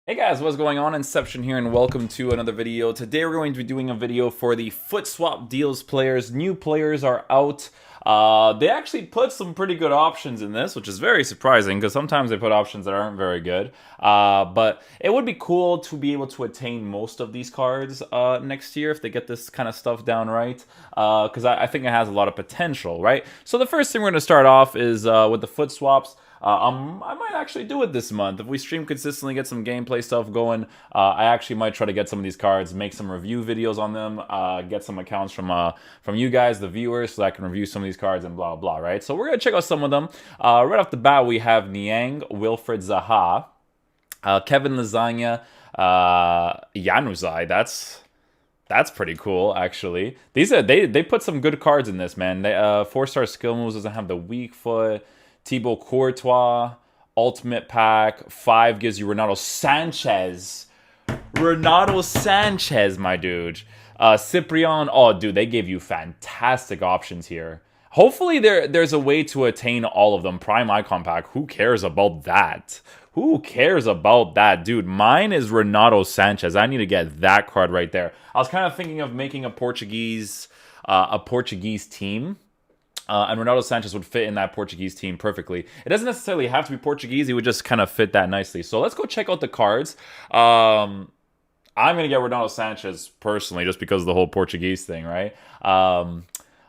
Hey guys, what's going on? Inception here and welcome to another video. Today we're going to be doing a video for the foot swap deals players. New players are out. They actually put some pretty good options in this, which is very surprising because sometimes they put options that aren't very good. But it would be cool to be able to attain most of these cards next year if they get this kind of stuff down right. Because I think it has a lot of potential, right? So the first thing we're going to start off is with the foot swaps. I might actually do it this month. If we stream consistently, get some gameplay stuff going, I actually might try to get some of these cards, make some review videos on them, get some accounts from you guys, the viewers, so I can review some of these cards and blah, blah, right? So we're going to check out some of them. Right off the bat, we have Niang, Wilfred Zaha, Kevin Lasagna, Januzaj. That's pretty cool, actually. They put some good cards in this, man. They 4-star skill moves, doesn't have the weak foot. Thibaut Courtois, Ultimate Pack, 5 gives you Renato Sanchez. Renato Sanchez, my dude. Cyprian, oh, dude, they gave you fantastic options here. Hopefully there's a way to attain all of them. Prime Icon Pack, who cares about that? Who cares about that, dude? Mine is Renato Sanchez. I need to get that card right there. I was kind of thinking of making a Portuguese team. And Ronaldo Sanchez would fit in that Portuguese team perfectly. It doesn't necessarily have to be Portuguese. He would just kind of fit that nicely. So let's go check out the cards. I'm going to get Ronaldo Sanchez personally just because of the whole Portuguese thing, right? I'm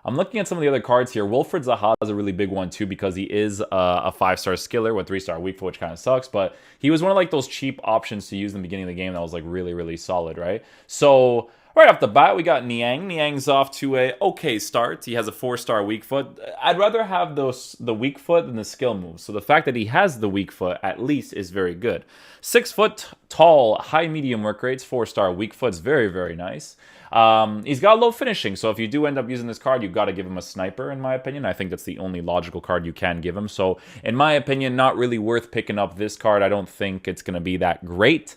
looking at some of the other cards here. Wilfred Zaha is a really big one too because he is a 5-star skiller with 3-star weak foot, which kind of sucks. But he was one of like those cheap options to use in the beginning of the game that was like really, really solid, right? So right off the bat, we got Niang. Niang's off to a okay start. He has a 4-star weak foot. I'd rather have the weak foot than the skill moves. So the fact that he has the weak foot at least is very good. 6 foot tall, high medium work rates, 4-star weak foot's very, very nice. He's got low finishing, so if you do end up using this card, you've got to give him a sniper, in my opinion. I think that's the only logical card you can give him. So, in my opinion, not really worth picking up this card. I don't think it's going to be that great.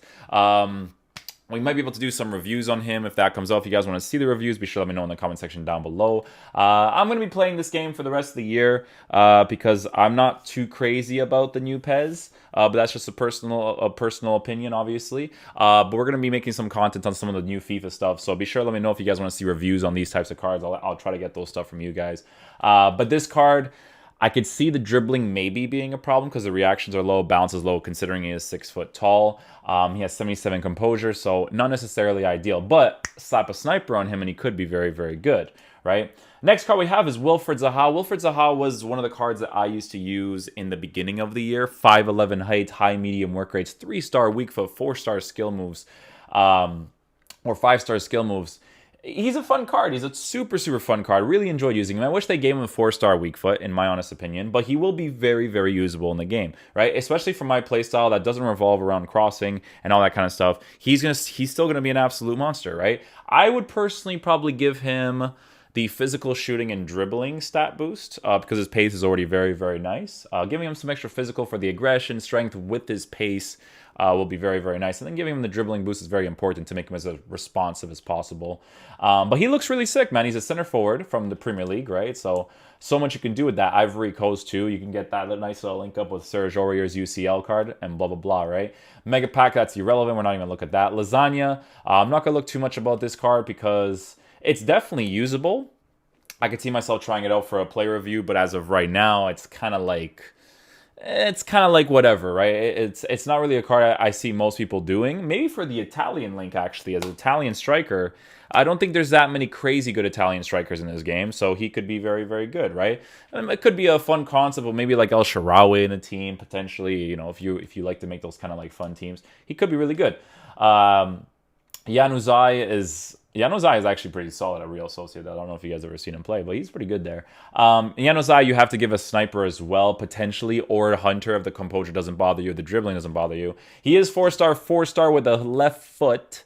We might be able to do some reviews on him if that comes out. If you guys want to see the reviews, be sure to let me know in the comment section down below. I'm going to be playing this game for the rest of the year because I'm not too crazy about the new Pez. But that's just a personal opinion, obviously. But we're going to be making some content on some of the new FIFA stuff. So be sure to let me know if you guys want to see reviews on these types of cards. I'll try to get those stuff from you guys. But this card, I could see the dribbling maybe being a problem because the reactions are low, bounce is low, considering he is 6 foot tall. He has 77 composure, so not necessarily ideal. But slap a sniper on him and he could be very, very good, right? Next card we have is Wilfred Zaha. Wilfred Zaha was one of the cards that I used to use in the beginning of the year. 5'11" height, high medium work rates, 3-star weak foot, 4-star skill moves, or 5-star skill moves. He's a fun card. He's a super, super fun card. Really enjoyed using him. I wish they gave him a 4-star weak foot, in my honest opinion, but he will be very, very usable in the game, right? Especially for my playstyle that doesn't revolve around crossing and all that kind of stuff. He's still gonna be an absolute monster, right? I would personally probably give him the physical shooting and dribbling stat boost because his pace is already very, very nice. Giving him some extra physical for the aggression, strength with his pace will be very, very nice. And then giving him the dribbling boost is very important to make him as responsive as possible. But he looks really sick, man. He's a center forward from the Premier League, right? So much you can do with that. Ivory Coast, too. You can get that nice little link up with Serge Aurier's UCL card and blah, blah, blah, right? Mega Pack, that's irrelevant. We're not even going to look at that. Lasagna, I'm not going to look too much about this card because it's definitely usable. I could see myself trying it out for a play review, but as of right now, it's kind of like whatever, right? It's not really a card I see most people doing. Maybe for the Italian link, actually, as an Italian striker, I don't think there's that many crazy good Italian strikers in this game, so he could be very, very good, right? And it could be a fun concept, but maybe like El Shaarawy in the team, potentially, you know, if you like to make those kind of like fun teams, he could be really good. Januzaj is actually pretty solid at Real Sociedad. I don't know if you guys ever seen him play, but he's pretty good there. Januzaj, you have to give a sniper as well, potentially, or a hunter if the composure doesn't bother you, the dribbling doesn't bother you. He is 4-star with a left foot,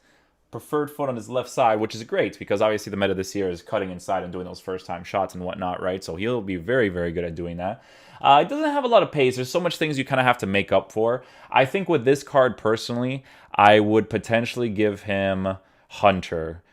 preferred foot on his left side, which is great because obviously the meta this year is cutting inside and doing those first-time shots and whatnot, right? So he'll be very, very good at doing that. It doesn't have a lot of pace. There's so much things you kind of have to make up for. I think with this card, personally, I would potentially give him Hunter.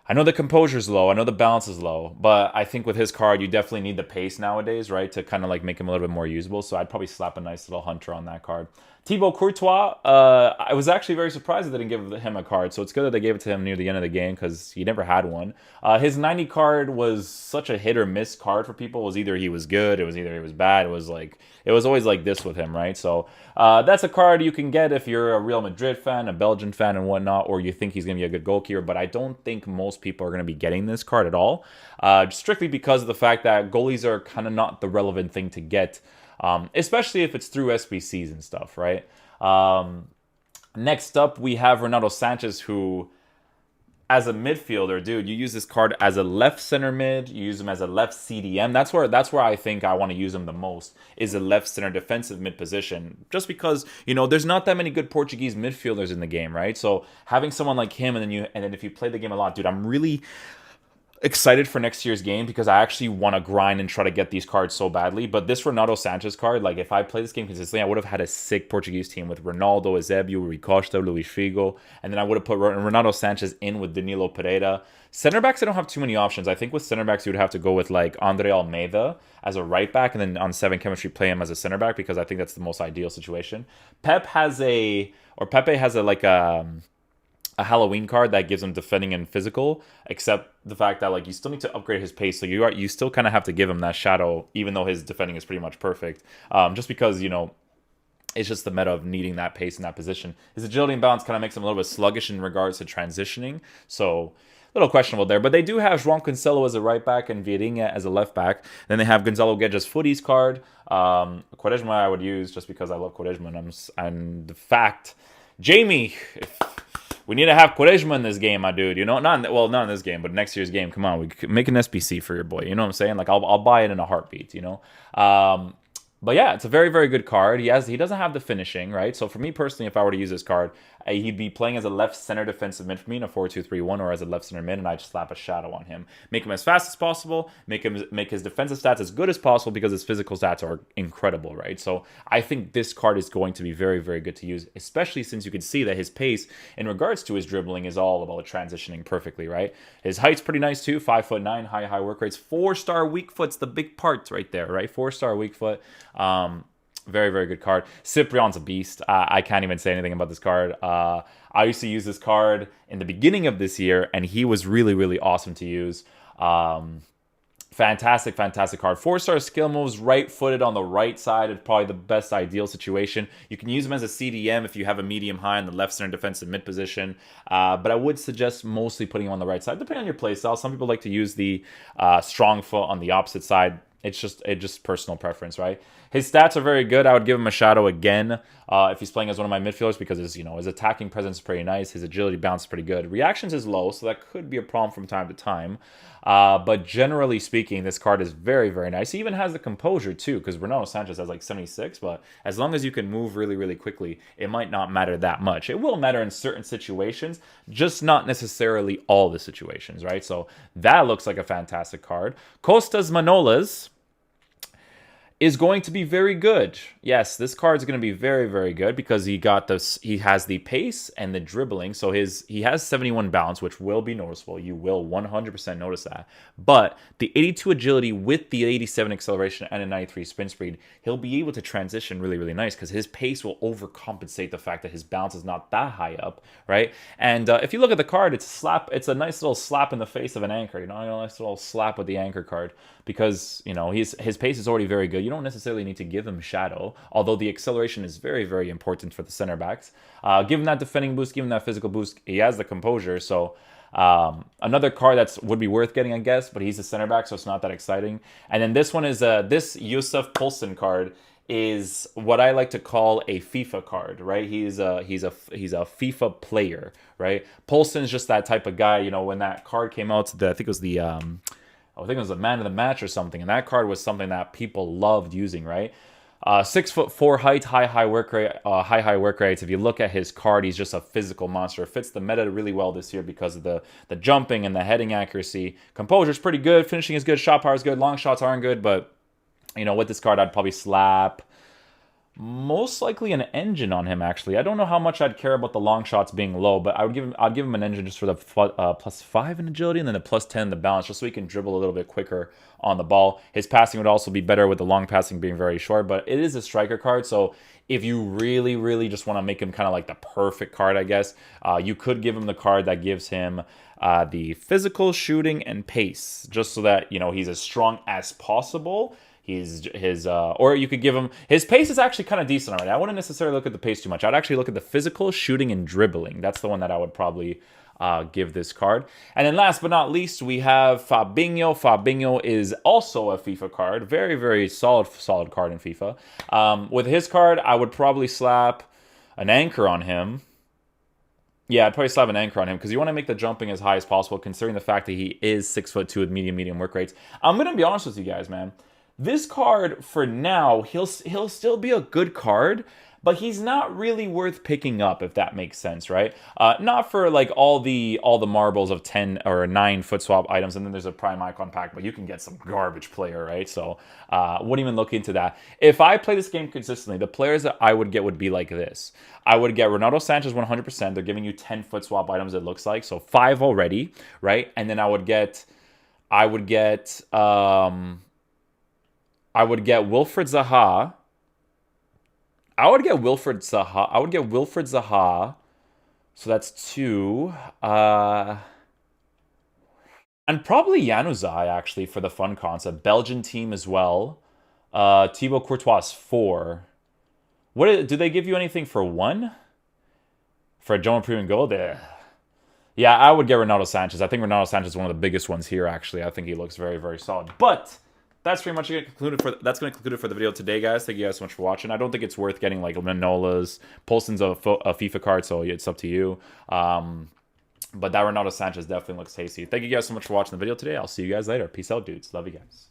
I know the composure's low, I know the balance is low, but I think with his card, you definitely need the pace nowadays, right, to kind of like make him a little bit more usable, so I'd probably slap a nice little Hunter on that card. Thibaut Courtois, I was actually very surprised that they didn't give him a card, so it's good that they gave it to him near the end of the game because he never had one. His 90 card was such a hit or miss card for people. It was either he was good, it was either he was bad. It was always like this with him, right? So that's a card you can get if you're a Real Madrid fan, a Belgian fan, and whatnot, or you think he's going to be a good goalkeeper. But I don't think most people are going to be getting this card at all, strictly because of the fact that goalies are kind of not the relevant thing to get. Especially if it's through SBCs and stuff, right? Next up, we have Renato Sanchez, who, as a midfielder, dude, you use this card as a left center mid, you use him as a left CDM. That's where I think I want to use him the most, is a left center defensive mid position. Just because, there's not that many good Portuguese midfielders in the game, right? So having someone like him, and then if you play the game a lot, dude, I'm really excited for next year's game because I actually want to grind and try to get these cards so badly. But this Renato Sanchez card, like if I play this game consistently, I would have had a sick Portuguese team with Ronaldo, Eusebio, Rui Costa, Luis Figo, and then I would have put Renato Sanchez in with Danilo Pereira. Center backs, I don't have too many options. I think with center backs, you would have to go with like Andre Almeida as a right back, and then on 7 chemistry play him as a center back because I think that's the most ideal situation. Pepe has a Halloween card that gives him defending and physical, except the fact that like you still need to upgrade his pace, so you still kind of have to give him that shadow, even though his defending is pretty much perfect. Just because it's just the meta of needing that pace in that position. His agility and balance kind of makes him a little bit sluggish in regards to transitioning, so a little questionable there. But they do have João Cancelo as a right back and Vieirinha as a left back. Then they have Gonzalo Guedes Footies card. Quaresma I would use just because I love Quaresma, and the fact, Jamie, we need to have Quaresma in this game, my dude. Not in this game, but next year's game. Come on, we can make an SBC for your boy. You know what I'm saying? Like I'll buy it in a heartbeat. But yeah, it's a very, very good card. He doesn't have the finishing, right? So for me personally, if I were to use this card, he'd be playing as a left center defensive mid for me in a 4-2-3-1, or as a left center mid, and I just slap a shadow on him. Make him as fast as possible, make his defensive stats as good as possible because his physical stats are incredible, right? So I think this card is going to be very, very good to use, especially since you can see that his pace in regards to his dribbling is all about transitioning perfectly, right? His height's pretty nice too, 5'9", high work rates, 4-star weak foot's the big part right there, right? 4-star weak foot. Very, very good card. Cyprian's a beast. I can't even say anything about this card. I used to use this card in the beginning of this year, and he was really, really awesome to use. Fantastic card. 4-star skill moves, right-footed on the right side is probably the best ideal situation. You can use him as a CDM if you have a medium-high in the left center defensive mid position. But I would suggest mostly putting him on the right side, depending on your playstyle. Some people like to use the strong foot on the opposite side. It's just personal preference, right? His stats are very good. I would give him a shadow again if he's playing as one of my midfielders because his attacking presence is pretty nice. His agility bounce is pretty good. Reactions is low, so that could be a problem from time to time. But generally speaking, this card is very, very nice. He even has the composure too, because Renato Sanchez has like 76, but as long as you can move really, really quickly, it might not matter that much. It will matter in certain situations, just not necessarily all the situations, right? So that looks like a fantastic card. Costas Manolas is going to be very good. Yes, this card is going to be very, very good because he has the pace and the dribbling. So he has 71 balance, which will be noticeable. You will 100% notice that. But the 82 agility with the 87 acceleration and a 93 sprint speed, he'll be able to transition really, really nice because his pace will overcompensate the fact that his balance is not that high up, right? And if you look at the card, it's a nice little slap in the face of an anchor. A nice little slap with the anchor card because his pace is already very good. You don't necessarily need to give him shadow, although the acceleration is very, very important for the center backs. Give him that defending boost, give him that physical boost. He has the composure, so another card that would be worth getting, I guess, but he's a center back, so it's not that exciting. And then this one is this Yusuf Poulsen card is what I like to call a FIFA card, right? He's a FIFA player, right? Poulsen's just that type of guy. When that card came out, I think it was the man of the match or something, and that card was something that people loved using, right? 6'4" height, high work rate, high work rates. If you look at his card, he's just a physical monster. It fits the meta really well this year because of the jumping and the heading accuracy. Composure's pretty good, finishing is good, shot power is good, long shots aren't good, but with this card, I'd probably slap Most likely an engine on him, actually. I don't know how much I'd care about the long shots being low, but I'd give him an engine just for the +5 in agility and then the +10 in the balance, just so he can dribble a little bit quicker on the ball. His passing would also be better with the long passing being very short, but it is a striker card, so if you really, really just want to make him kind of like the perfect card, I guess, you could give him the card that gives him the physical, shooting, and pace, just so that, you know, he's as strong as possible. Or you could give him, his pace is actually kind of decent already. I wouldn't necessarily look at the pace too much. I'd actually look at the physical, shooting, and dribbling. That's the one that I would probably give this card. And then last but not least, we have Fabinho. Fabinho is also a FIFA card. Very, very solid card in FIFA. With his card, I would probably slap an anchor on him. Yeah, I'd probably slap an anchor on him because you want to make the jumping as high as possible, considering the fact that he is 6'2" with medium work rates. I'm going to be honest with you guys, man. This card, for now, he'll still be a good card, but he's not really worth picking up, if that makes sense, right? Not for like all the marbles of 10 or 9 foot swap items, and then there's a prime icon pack, but you can get some garbage player, right? So wouldn't even look into that. If I play this game consistently, the players that I would get would be like this. I would get Ronaldo Sanchez 100%. They're giving you 10 foot swap items, it looks like, so 5 already, right? And then I would get Wilfred Zaha. I would get Wilfred Zaha. So that's 2. And probably Januzaj, actually, for the fun concept. Belgian team as well. Thibaut Courtois 4. Do they give you anything for 1? For a Joan Premium Gold? Yeah, I would get Ronaldo Sanchez. I think Ronaldo Sanchez is one of the biggest ones here, actually. I think he looks very, very solid. But that's pretty much going to conclude it for the video today, guys. Thank you guys so much for watching. I don't think it's worth getting like Manola's. Polson's a FIFA card, so it's up to you. But that Ronaldo Sanchez definitely looks tasty. Thank you guys so much for watching the video today. I'll see you guys later. Peace out, dudes. Love you guys.